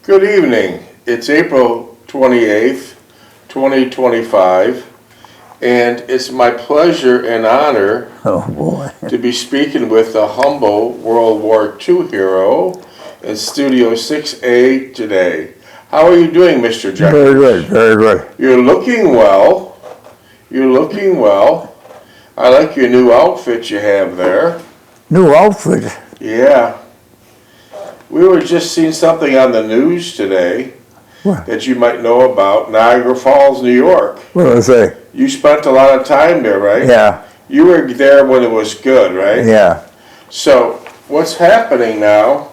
Good evening. It's April 28th, 2025, and it's my pleasure and honor to be speaking with the humble World War II hero in Studio 6A today. How are you doing, Mr. Jeckovich? Very good, very good. You're looking well. You're looking well. I like your new outfit you have there. New outfit? Yeah. We were just seeing something on the news today that you might know about, Niagara Falls, New York. What did I say? You spent a lot of time there, right? Yeah. You were there when it was good, right? Yeah. So what's happening now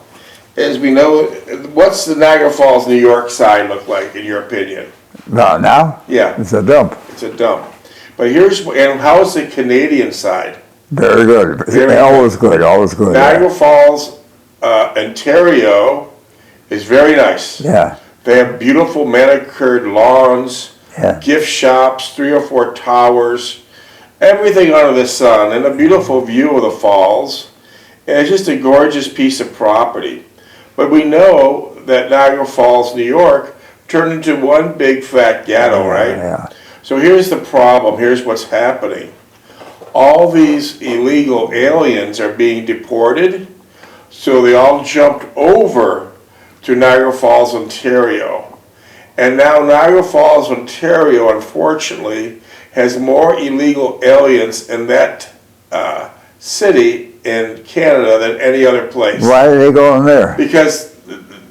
is we know, what's the Niagara Falls, New York side look like, in your opinion? Now? Yeah. It's a dump. It's a dump. But and how's the Canadian side? Very good. Always good, always good. Niagara Falls, Ontario is very nice. Yeah. They have beautiful manicured lawns, gift shops, 3 or 4 towers, everything under the sun, and a beautiful view of the falls. And it's just a gorgeous piece of property. But we know that Niagara Falls, New York, turned into one big fat ghetto, right? Yeah. So here's the problem. Here's what's happening. All these illegal aliens are being deported, so they all jumped over to Niagara Falls, Ontario. And now Niagara Falls, Ontario, unfortunately, has more illegal aliens in that city in Canada than any other place. Why are they going there? Because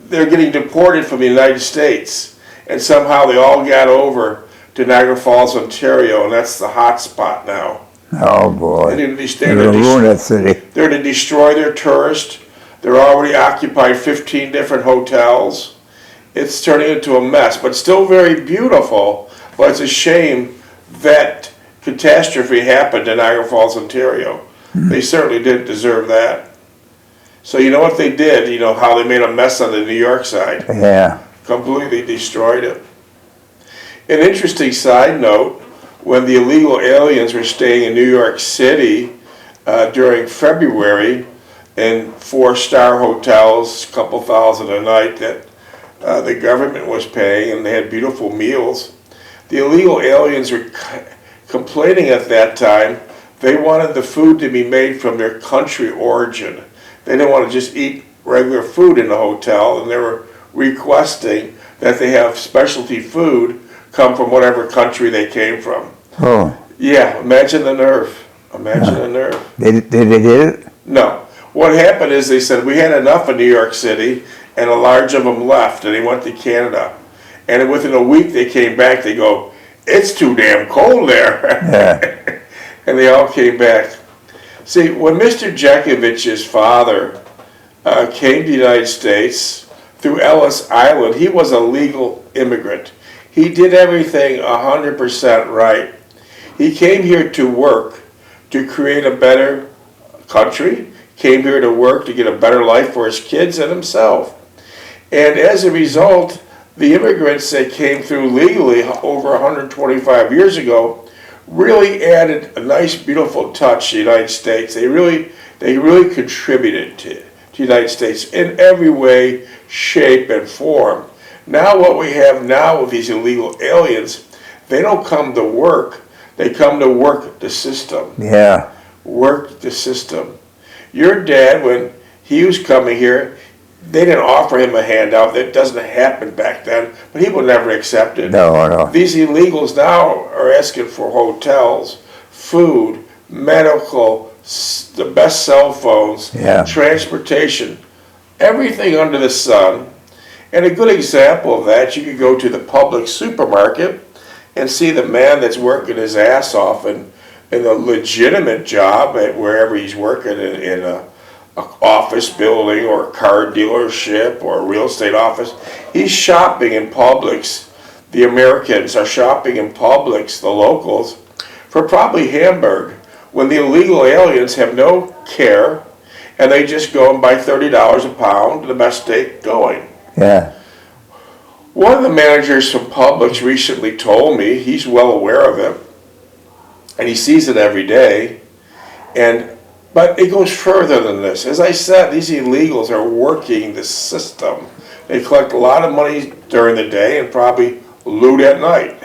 they're getting deported from the United States, and somehow they all got over to Niagara Falls, Ontario, and that's the hot spot now. Oh boy. They're going to ruin that city. They're to destroy their tourists. They're already occupied 15 different hotels. It's turning into a mess, but still very beautiful. But it's a shame that catastrophe happened in Niagara Falls, Ontario. They certainly didn't deserve that. So you know what they did? You know how they made a mess on the New York side? Yeah. Completely destroyed it. An interesting side note, when the illegal aliens were staying in New York City during February in 4-star hotels, a couple thousand a night that the government was paying, and they had beautiful meals, the illegal aliens were complaining at that time. They wanted the food to be made from their country origin. They didn't want to just eat regular food in the hotel, and they were requesting that they have specialty food come from whatever country they came from. Oh. Yeah, imagine the nerve. Imagine the nerve. Did they get it? No. What happened is they said, we had enough in New York City, and a large of them left, and they went to Canada. And within a week they came back, they go, it's too damn cold there. Yeah. And they all came back. See, when Mr. Jeckovich's father came to the United States through Ellis Island, he was a legal immigrant. He did everything 100% right. He came here to work, to create a better country, came here to work to get a better life for his kids and himself. And as a result, the immigrants that came through legally over 125 years ago really added a nice, beautiful touch to the United States. They really contributed to the United States in every way, shape, and form. Now what we have now with these illegal aliens, they don't come to work. They come to work the system. Yeah. Work the system. Your dad, when he was coming here, they didn't offer him a handout. That doesn't happen back then, but he would never accept it. No, no. These illegals now are asking for hotels, food, medical, the best cell phones, transportation, everything under the sun. And a good example of that, you could go to the public supermarket and see the man that's working his ass off in a legitimate job at wherever he's working in a office building or a car dealership or a real estate office. He's shopping in Publix. The Americans are shopping in Publix, the locals, for probably Hamburg, when the illegal aliens have no care and they just go and buy $30 a pound, the best steak going. Yeah. One of the managers from Publix recently told me, he's well aware of it, and he sees it every day, but it goes further than this. As I said, these illegals are working the system. They collect a lot of money during the day and probably loot at night.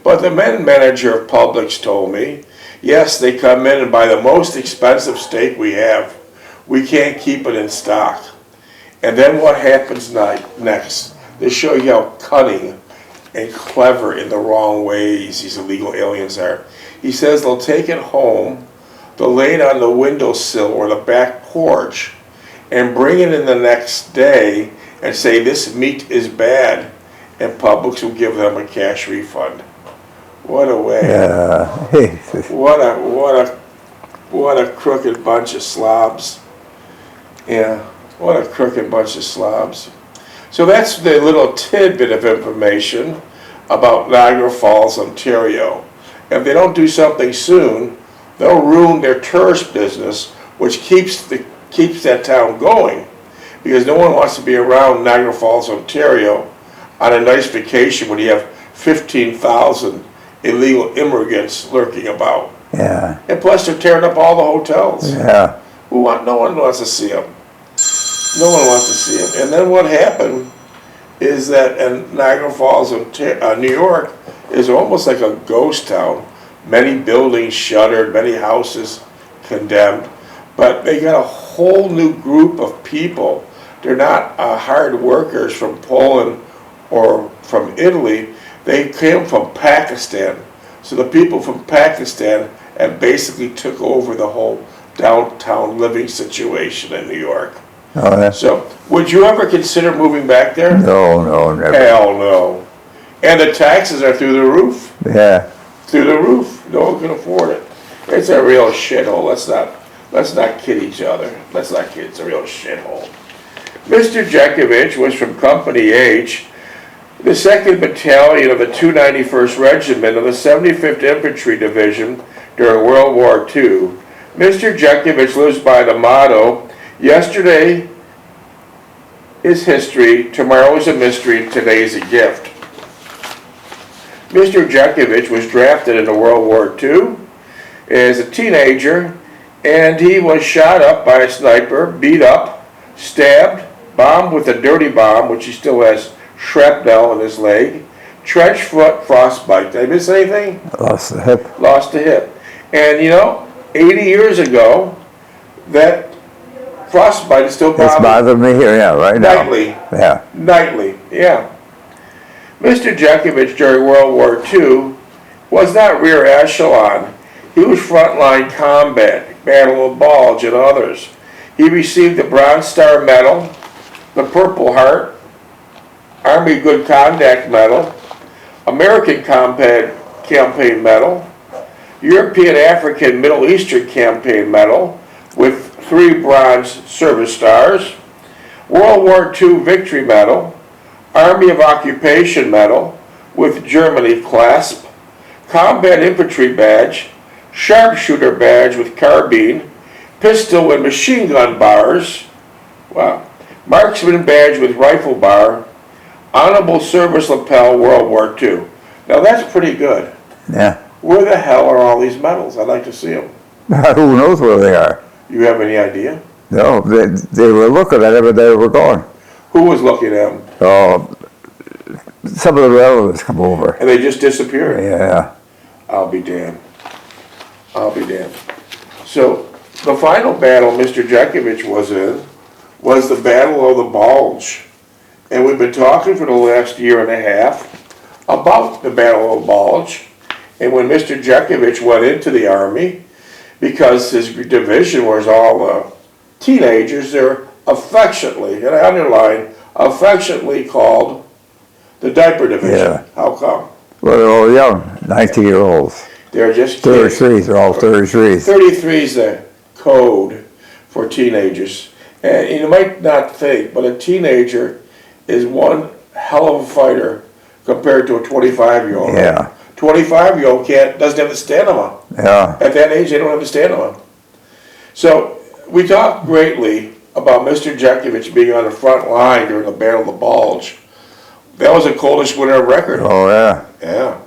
But the manager of Publix told me, yes, they come in and buy the most expensive steak we have. We can't keep it in stock. And then what happens next? They show you how cunning and clever in the wrong ways these illegal aliens are. He says they'll take it home, they'll lay it on the windowsill or the back porch, and bring it in the next day and say this meat is bad, and Publix will give them a cash refund. What a way! What a crooked bunch of slobs! Yeah, what a crooked bunch of slobs. So that's the little tidbit of information about Niagara Falls, Ontario. If they don't do something soon, they'll ruin their tourist business, which keeps that town going, because no one wants to be around Niagara Falls, Ontario on a nice vacation when you have 15,000 illegal immigrants lurking about. Yeah. And plus they're tearing up all the hotels. Yeah. No one wants to see them. No one wants to see them. And then what happened is that in Niagara Falls, New York, is almost like a ghost town. Many buildings shuttered, many houses condemned. But they got a whole new group of people. They're not hard workers from Poland or from Italy. They came from Pakistan. So the people from Pakistan have basically took over the whole downtown living situation in New York. Oh, yeah. So, would you ever consider moving back there? No, never. Hell no. And the taxes are through the roof. Yeah. Through the roof. No one can afford it. It's a real shithole. Let's not kid each other. Let's not kid. It's a real shithole. Mr. Jeckovich was from Company H, the 2nd Battalion of the 291st Regiment of the 75th Infantry Division during World War II. Mr. Jeckovich lives by the motto, yesterday is history, tomorrow is a mystery, today is a gift. Mr. Jeckovich was drafted into World War II as a teenager, and he was shot up by a sniper, beat up, stabbed, bombed with a dirty bomb, which he still has shrapnel in his leg, trench foot, frostbite. Did I miss anything? Lost the hip. Lost the hip. And 80 years ago, that frostbite is still It's bothering me here, yeah, right now. Nightly. Yeah. Nightly, yeah. Mr. Jeckovich during World War II was not rear echelon. He was frontline combat, Battle of Bulge and others. He received the Bronze Star Medal, the Purple Heart, Army Good Conduct Medal, American Campaign Medal, European, African, Middle Eastern Campaign Medal with 3 Bronze Service Stars, World War II Victory Medal, Army of Occupation Medal with Germany clasp, Combat Infantry Badge, Sharpshooter Badge with carbine, Pistol and Machine Gun Bars, wow, Marksman Badge with Rifle Bar, Honorable Service Lapel, World War II. Now that's pretty good. Yeah. Where the hell are all these medals? I'd like to see them. Who knows where they are? You have any idea? No, they were looking at it, but they were gone. Who was looking at them? Oh, some of the relatives come over. And they just disappeared? Yeah. I'll be damned. I'll be damned. So, the final battle Mr. Jeckovich was in was the Battle of the Bulge. And we've been talking for the last year and a half about the Battle of the Bulge. And when Mr. Jeckovich went into the Army, because his division was all teenagers, they're affectionately, and I underline, affectionately called the Diaper Division. Yeah. How come? Well, they're all young, 19-year-olds. They're just kids. 33s, they're all 33s. 33 is the code for teenagers. And you might not think, but a teenager is one hell of a fighter compared to a 25-year-old. Yeah. 25-year-old doesn't have the stamina. Yeah. At that age, they don't have the stamina. So we talked greatly about Mr. Jeckovich being on the front line during the Battle of the Bulge. That was the coldest winter on record. Oh, yeah. Yeah.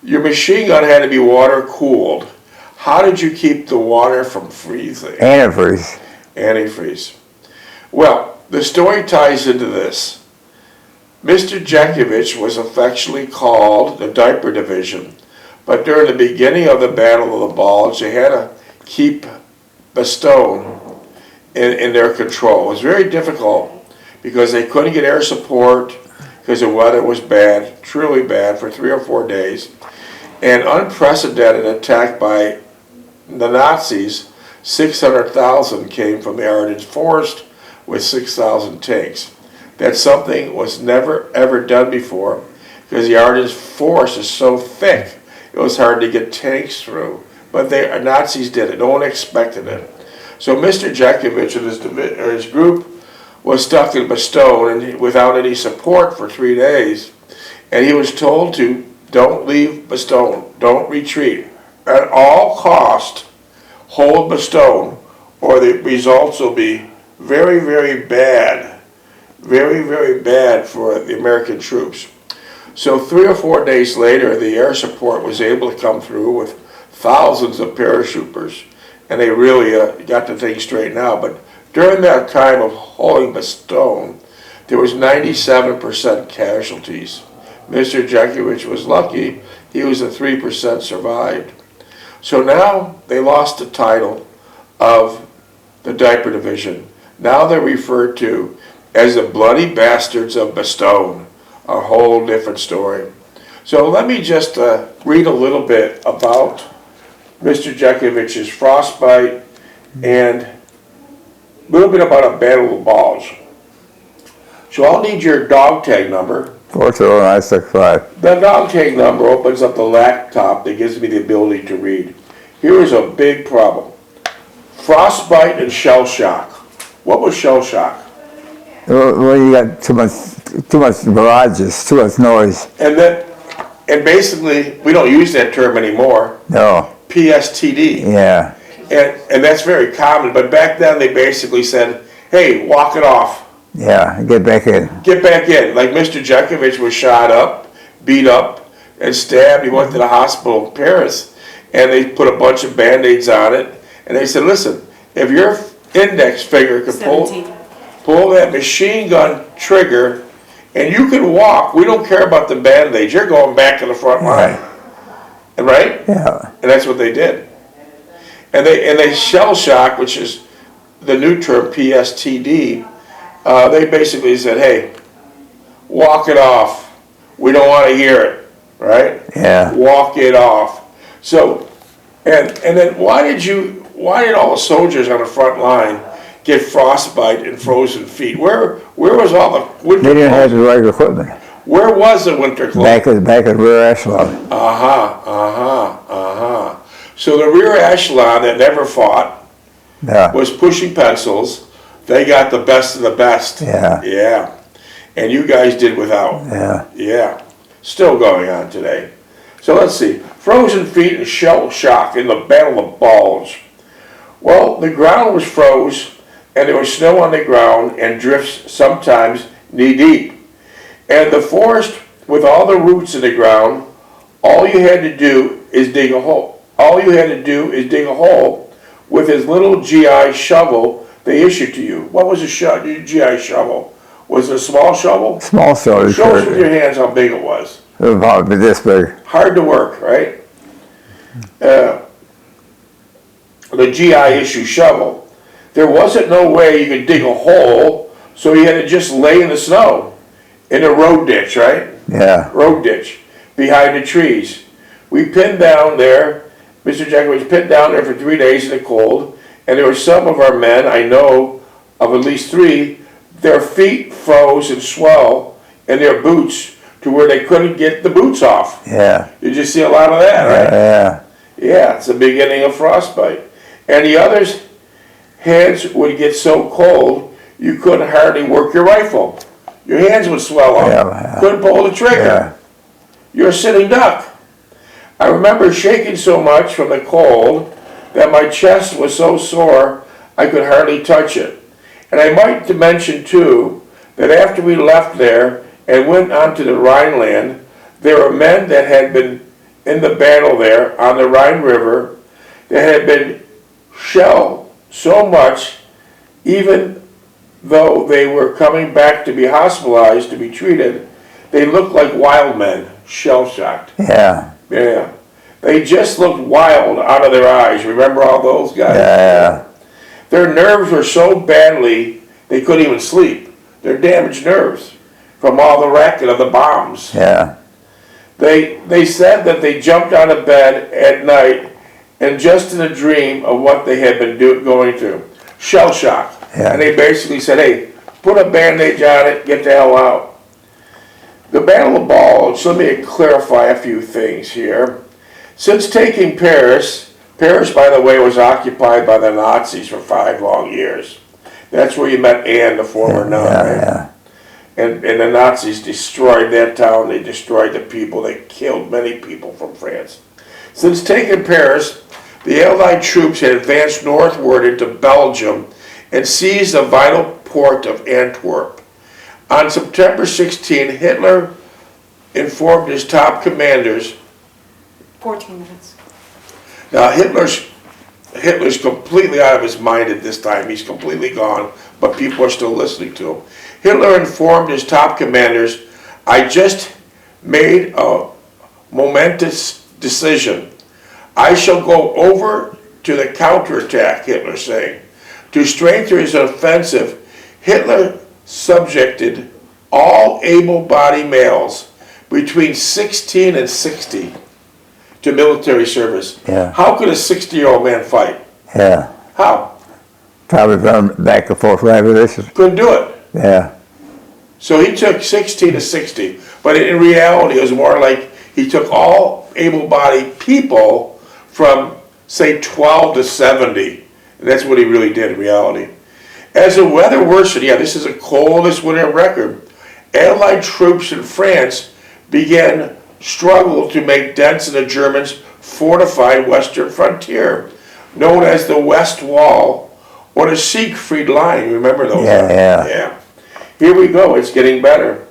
Your machine gun had to be water cooled. How did you keep the water from freezing? Antifreeze. Antifreeze. Well, the story ties into this. Mr. Jeckovich was affectionately called the Diaper Division, but during the beginning of the Battle of the Bulge, they had to keep Bastogne in their control. It was very difficult because they couldn't get air support because the weather was bad, truly bad, for 3 or 4 days. An unprecedented attack by the Nazis. 600,000 came from the Ardennes forest with 6,000 tanks. That's something was never ever done before because the Ardennes forest is so thick it was hard to get tanks through. But the Nazis did it. No one expected it. So Mr. Jeckovich and his group was stuck in Bastogne and without any support for 3 days. And he was told to don't leave Bastogne, don't retreat. At all cost, hold Bastogne or the results will be very, very bad. Very, very bad for the American troops. So 3 or 4 days later, the air support was able to come through with thousands of parachuters, and they really got the thing straightened out. But during that time of holding Bastogne, there was 97% casualties. Mr. Jeckovich was lucky; he was at 3% survived. So now they lost the title of the Diaper Division. Now they're referred to as the Bloody Bastards of Bastogne, a whole different story. So let me just read a little bit about Mr. Jeckovich's Frostbite and a little bit about a Battle of the Bulge. So I'll need your dog tag number. 42965. The dog tag number opens up the laptop that gives me the ability to read. Here is a big problem. Frostbite and shell shock. What was shell shock? Well, you got too much garages, too much noise. And basically, we don't use that term anymore. No. PSTD. Yeah. And that's very common, but back then they basically said, hey, walk it off. Yeah, get back in. Get back in. Like Mr. Jeckovich was shot up, beat up, and stabbed. He went to the hospital in Paris, and they put a bunch of Band-Aids on it, and they said, listen, if your index finger could pull that machine gun trigger, and you can walk, we don't care about the Band-Aids, you're going back to the front line. Right? Yeah. And that's what they did. And they shell shock, which is the new term PSTD, they basically said, hey, walk it off. We don't want to hear it, right? Yeah. Walk it off. So, and then why did all the soldiers on the front line get frostbite and frozen feet? Where was all the winter They didn't have clothes? the right equipment. Where was the winter clothes? Back at rear echelon. So the rear echelon that never fought Yeah. was pushing pencils. They got the best of the best. Yeah. Yeah. And you guys did without. Yeah. Yeah. Still going on today. So let's see. Frozen feet and shell shock in the Battle of Bulge. Well, the ground was froze, and there was snow on the ground and drifts sometimes knee deep. And the forest, with all the roots in the ground, all you had to do is dig a hole. All you had to do is dig a hole with his little GI shovel they issued to you. What was a GI shovel? Was it a small shovel? Small shovel. Show us with your hands how big it was. It was probably this big. Hard to work, right? The GI issue shovel. There wasn't no way you could dig a hole, so you had to just lay in the snow, in a road ditch, right? Yeah. Road ditch, behind the trees. We pinned down there, Mr. Jeckovich pinned down there for 3 days in the cold, and there were some of our men, I know of at least 3, their feet froze and swell in their boots to where they couldn't get the boots off. Yeah. Did you see a lot of that, right? Yeah. Yeah, it's the beginning of frostbite. And the others' hands would get so cold, you couldn't hardly work your rifle. Your hands would swell up. Yeah. Couldn't pull the trigger. Yeah. You're a sitting duck. I remember shaking so much from the cold that my chest was so sore I could hardly touch it. And I might mention too that after we left there and went onto the Rhineland, there were men that had been in the battle there on the Rhine River that had been shelled so much, even though they were coming back to be hospitalized to be treated, they looked like wild men, shell-shocked. Yeah. Yeah. They just looked wild out of their eyes. Remember all those guys? Yeah. Their nerves were so badly they couldn't even sleep. Their damaged nerves from all the racket of the bombs. Yeah. They said that they jumped out of bed at night and just in a dream of what they had been going through. Shell shock. Yeah. And they basically said, hey, put a bandage on it, get the hell out. The Battle of Bulge, let me clarify a few things here. Since taking Paris, by the way, was occupied by the Nazis for 5 long years. That's where you met Anne, the former nun. Yeah. And the Nazis destroyed that town, they destroyed the people, they killed many people from France. Since taking Paris, the Allied troops had advanced northward into Belgium and seized the vital port of Antwerp. On September 16, Hitler informed his top commanders. 14 minutes. Now Hitler's completely out of his mind at this time. He's completely gone, but people are still listening to him. Hitler informed his top commanders, I just made a momentous decision. I shall go over to the counterattack, Hitler saying. To strengthen his offensive, Hitler subjected all able-bodied males between 16 and 60 to military service. Yeah. How could a 60-year-old man fight? Yeah. How? Probably run back and forth revolution. Couldn't do it. Yeah. So he took 16 to 60, but in reality it was more like he took all able-bodied people from, say, 12 to 70. And that's what he really did in reality. As the weather worsened, yeah, this is the coldest winter record, Allied troops in France began struggle to make dents in the Germans' fortified western frontier, known as the West Wall or the Siegfried Line. Remember those? Yeah. Here we go, it's getting better.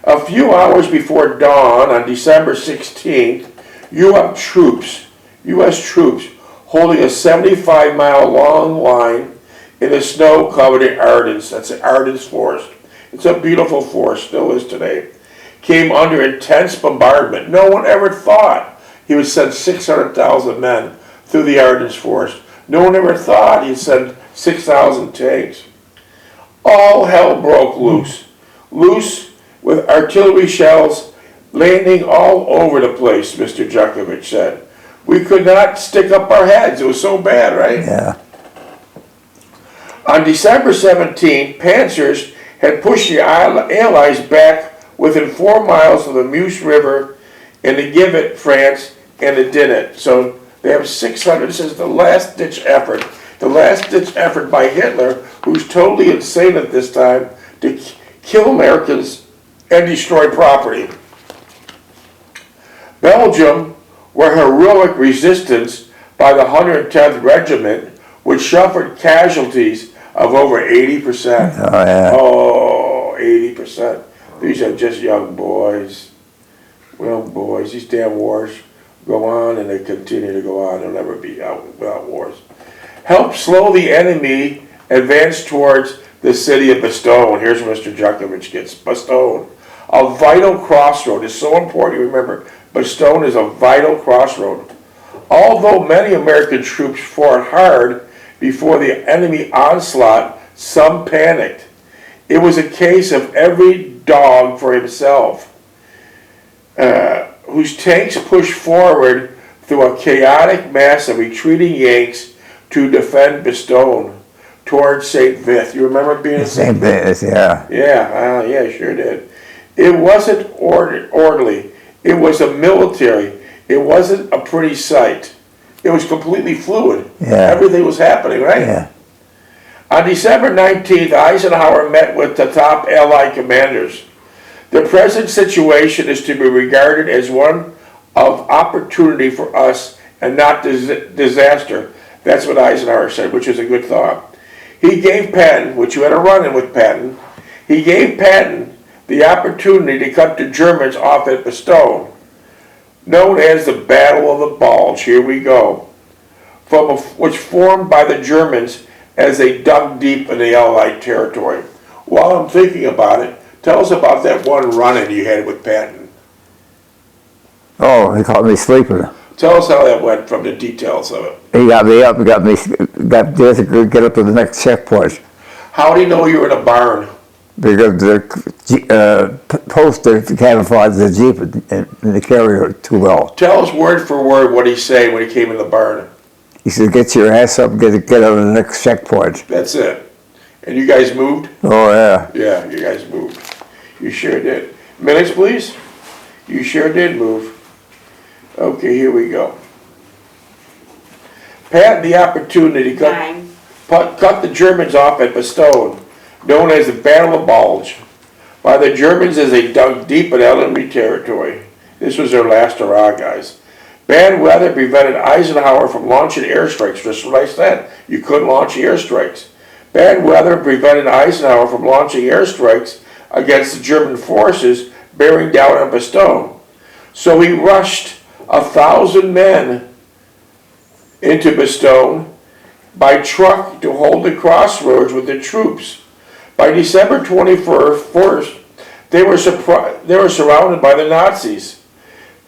A few hours before dawn on December 16th, U.S. troops holding a 75-mile long line in the snow-covered Ardennes. That's the Ardennes Forest. It's a beautiful forest, still is today. Came under intense bombardment. No one ever thought he would send 600,000 men through the Ardennes Forest. No one ever thought he'd send 6,000 tanks. All hell broke loose with artillery shells landing all over the place, Mr. Jeckovich said. We could not stick up our heads. It was so bad, right? Yeah. On December 17th, panzers had pushed the Allies back within 4 miles of the Meuse River in the Givet, France, and the Dinant. So they have 600. This is the last-ditch effort. The last-ditch effort by Hitler, who's totally insane at this time, to kill Americans and destroy property. Belgium, where heroic resistance by the 110th Regiment, which suffered casualties of over 80%. Oh, yeah. Oh, 80%. These are just young boys. Young boys. These damn wars go on and they continue to go on. They'll never be out without wars. Help slow the enemy advance towards the city of Bastogne. Here's where Mr. Jeckovich gets Bastogne. A vital crossroad. It's so important to remember. Bastogne is a vital crossroad. Although many American troops fought hard before the enemy onslaught, some panicked. It was a case of every dog for himself, whose tanks pushed forward through a chaotic mass of retreating Yanks to defend Bastogne towards St. Vith. You remember being in St. Vith, yeah. Yeah, sure did. It wasn't orderly. It was a military. It wasn't a pretty sight. It was completely fluid. Yeah. Everything was happening, right? Yeah. On December 19th, Eisenhower met with the top Allied commanders. The present situation is to be regarded as one of opportunity for us and not disaster. That's what Eisenhower said, which is a good thought. He gave Patton, which you had a run-in with Patton, he gave Patton the opportunity to cut the Germans off at Bastogne, known as the Battle of the Bulge. Here we go. Which formed by the Germans as they dug deep in the Allied territory. while I'm thinking about it, tell us about that one run-in you had with Patton. Oh, he caught me sleeping. Tell us how that went from the details of it. He got me up and got there to get up to the next checkpoint. How do you know you were in a barn? Because the poster camouflaged the Jeep and the carrier too well. Tell us word for word what he said when he came in the barn. He said, get your ass up and get over the next checkpoint. That's it. And you guys moved? Oh, yeah. Yeah, you guys moved. You sure did. Minutes, please? You sure did move. Okay, here we go. Pat, the opportunity cut the Germans off at Bastogne, known as the Battle of Bulge, by the Germans as they dug deep in enemy territory. This was their last hurrah, guys. Bad weather prevented Eisenhower from launching airstrikes, just what I said. You couldn't launch airstrikes. Bad weather prevented Eisenhower from launching airstrikes against the German forces bearing down on Bastogne. So he rushed 1,000 men into Bastogne by truck to hold the crossroads with the troops. By December 21st, they were surrounded by the Nazis.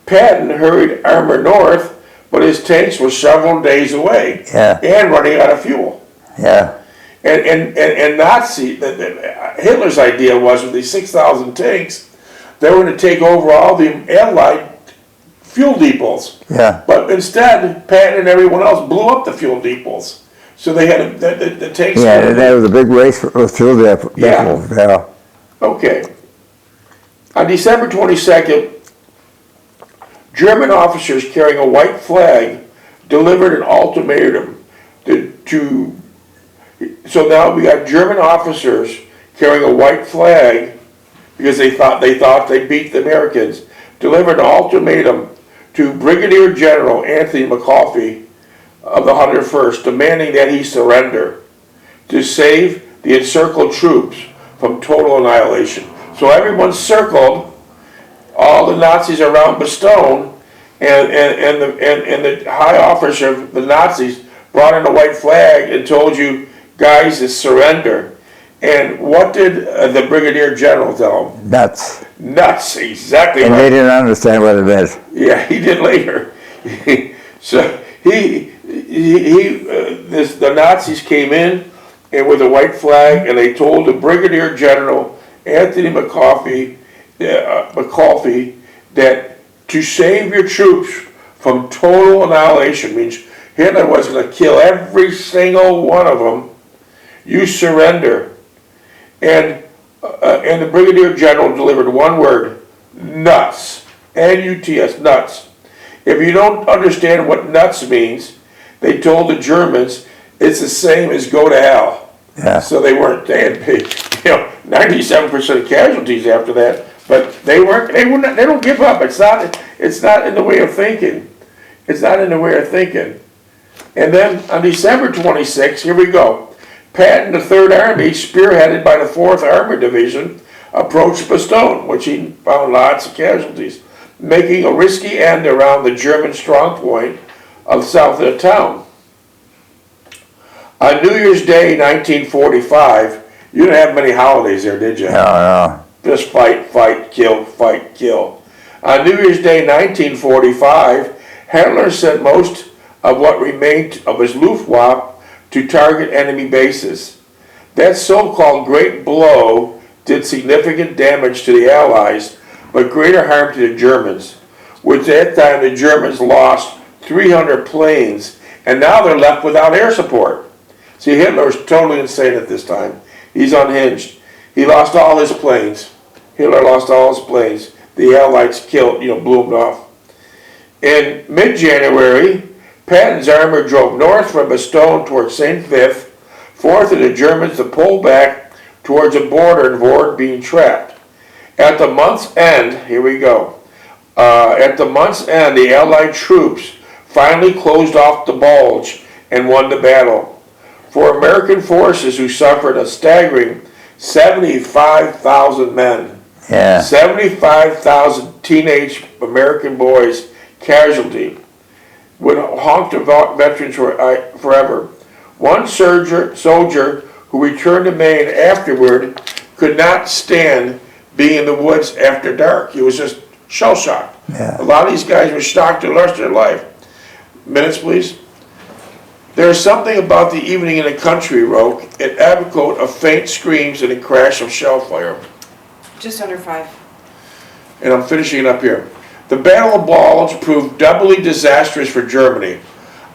Patton hurried armor north, but his tanks were several days away and running out of fuel. Yeah. And Hitler's idea was with these 6,000 tanks, they were going to take over all the Allied fuel depots. Yeah. But instead, Patton and everyone else blew up the fuel depots. So they had the tanks. Yeah, and there was a big race for fuel depots. Yeah. Okay. On December 22nd, German officers carrying a white flag delivered an ultimatum to so now we got German officers carrying a white flag because they thought they beat the Americans, delivered an ultimatum to Brigadier General Anthony McAuliffe of the 101st, demanding that he surrender to save the encircled troops from total annihilation. So everyone circled all the Nazis around Bastogne, and the high officer of the Nazis brought in a white flag and told you guys to surrender. And what did the Brigadier General tell him? Nuts. Nuts, exactly. And right. they didn't understand what it meant. Yeah, he did later. So the Nazis came in and with a white flag, and they told the Brigadier General Anthony McAuliffe that to save your troops from total annihilation means Hitler was going to kill every single one of them. You surrender. And the Brigadier General delivered one word: nuts. N-U-T-S, nuts. If you don't understand what nuts means, they told the Germans it's the same as go to hell. Yeah. So they had 97% casualties after that, but they don't give up. It's not in the way of thinking. It's not in the way of thinking. And then on December 26th, here we go. Patton, the 3rd Army, spearheaded by the 4th Armored Division, approached Bastogne, which he found lots of casualties, making a risky end around the German strong point of south of the town. On New Year's Day, 1945, you didn't have many holidays there, did you? No. Just fight, fight, kill, fight, kill. On New Year's Day, 1945, Hitler sent most of what remained of his Luftwaffe to target enemy bases. That so-called great blow did significant damage to the Allies, but greater harm to the Germans. With that time, the Germans lost 300 planes, and now they're left without air support. See, Hitler was totally insane at this time. He's unhinged. He lost all his planes. Hitler lost all his planes. The Allies blew them off. In mid-January, Patton's armor drove north from Bastogne towards St. Vith, forcing the Germans to pull back towards the border and avoid being trapped. At the month's end, here we go. At the month's end, the Allied troops finally closed off the Bulge and won the battle. For American forces who suffered a staggering 75,000 men. Yeah. 75,000 teenage American boys casualty would haunt the veterans forever. One soldier who returned to Maine afterward could not stand being in the woods after dark. He was just shell-shocked. Yeah. A lot of these guys were shocked the rest of their life. Minutes, please. There is something about the evening in the country, Roke. It echoed of faint screams and a crash of shell fire. Just under 5. And I'm finishing it up here. The Battle of Bulge proved doubly disastrous for Germany.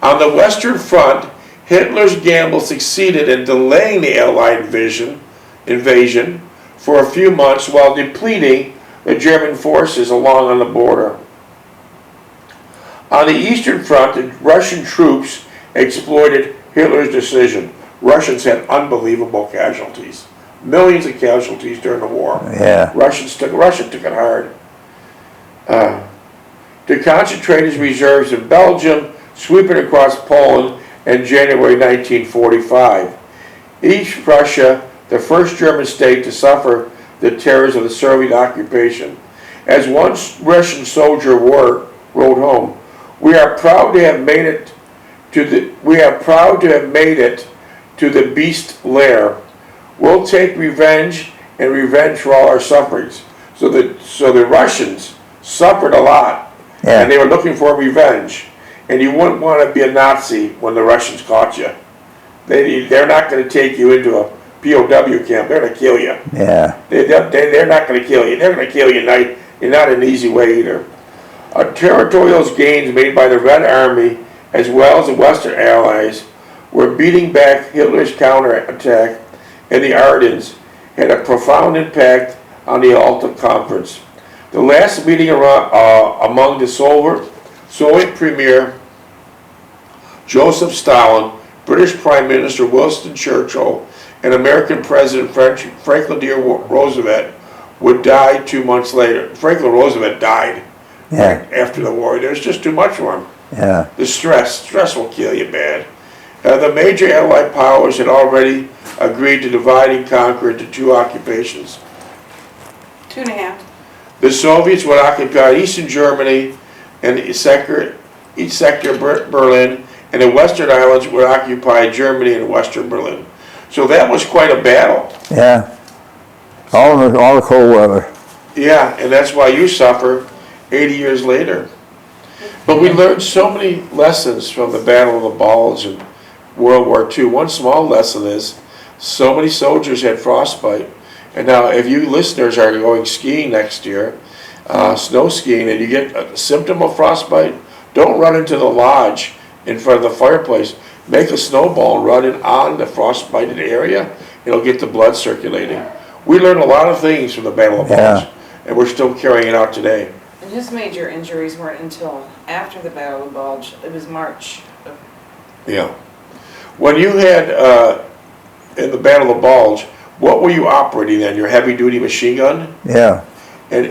On the Western Front, Hitler's gamble succeeded in delaying the Allied invasion for a few months while depleting the German forces along on the border. On the Eastern Front, the Russian troops exploited Hitler's decision. Russians had unbelievable casualties. Millions of casualties during the war. Yeah. Russia took it hard. To concentrate his reserves in Belgium, sweeping across Poland in January 1945. East Prussia, the first German state to suffer the terrors of the Soviet occupation. As one Russian soldier wrote home, "We are proud to have made it to the beast lair. We'll take revenge and revenge for all our sufferings." So the Russians suffered a lot, Yeah. and they were looking for revenge. And you wouldn't want to be a Nazi when the Russians caught you. They're not going to take you into a POW camp. They're going to kill you. Yeah. They're not going to kill you. They're going to kill you. Not an easy way either. Territorial gains made by the Red Army, as well as the Western Allies, were beating back Hitler's counterattack in the Ardennes, had a profound impact on the Alta Conference. The last meeting among the Soviet Premier Joseph Stalin, British Prime Minister Winston Churchill, and American President Franklin D. Roosevelt would die 2 months later. Franklin Roosevelt died after the war. There's just too much for him. Yeah. The stress will kill you bad. The major Allied powers had already agreed to divide and conquer into 2 occupations. 2.5. The Soviets would occupy Eastern Germany and each sector of Berlin, and the Western Islands would occupy Germany and Western Berlin. So that was quite a battle. Yeah. All the cold weather. Yeah, and that's why you suffer 80 years later. But we learned so many lessons from the Battle of the Bulge and World War II. One small lesson is so many soldiers had frostbite. And now if you listeners are going skiing next year, snow skiing, and you get a symptom of frostbite, don't run into the lodge in front of the fireplace. Make a snowball and run it on the frostbited area. It'll get the blood circulating. We learned a lot of things from the Battle of Bulge, and we're still carrying it out today. And his major injuries weren't until after the Battle of Bulge. It was March. Yeah. When you had, in the Battle of Bulge, what were you operating then? Your heavy-duty machine gun? Yeah. And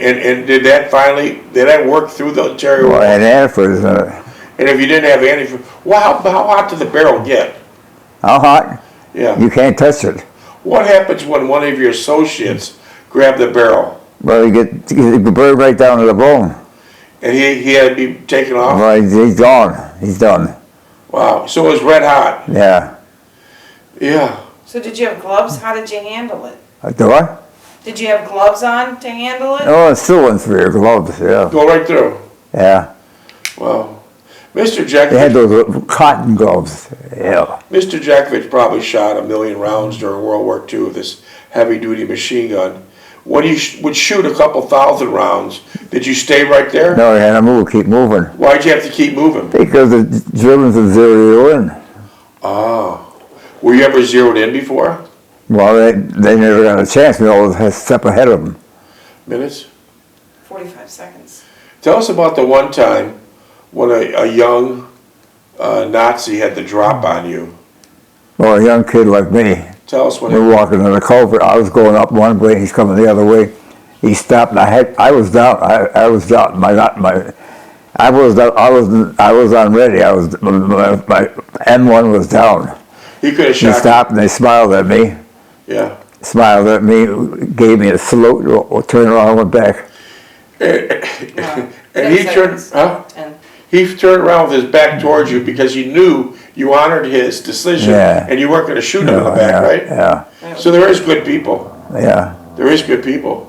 did that work through the interior? Well, and antifreeze. And if you didn't have antifreeze, well, how hot did the barrel get? How hot? Yeah. You can't touch it. What happens when one of your associates grabbed the barrel? Well, you burn right down to the bone. And he had to be taken off? Well, he's gone. He's done. Wow. So it was red hot. Yeah. Yeah. So did you have gloves? How did you handle it? The what? Did you have gloves on to handle it? Oh, it's still in for your gloves, yeah. Go right through. Yeah. Wow. Mr. They had Jeckovich, those cotton gloves, yeah. Mr. Jeckovich probably shot 1 million rounds during World War II with this heavy-duty machine gun. When you would shoot a couple thousand rounds, did you stay right there? No, you had to move, keep moving. Why'd you have to keep moving? Because the Germans would zero you in. Ah. Were you ever zeroed in before? Well, they never got a chance. We always had a step ahead of them. Minutes? 45 seconds. Tell us about the one time when a young Nazi had the drop on you. Well, a young kid like me, Tell us when we were walking in the culvert. I was going up one way, he's coming the other way. He stopped, and I was down. I was down. I was unready. My M1 was down. he could have He shot stopped, and they smiled at me. Yeah. Smiled at me, gave me a salute, turned around, and went back. And he turned, huh? 10. He turned around with his back towards you because he knew you honored his decision, Yeah. and you weren't going to shoot him in the back, Yeah, right? Yeah, So there is good people. yeah. There is good people.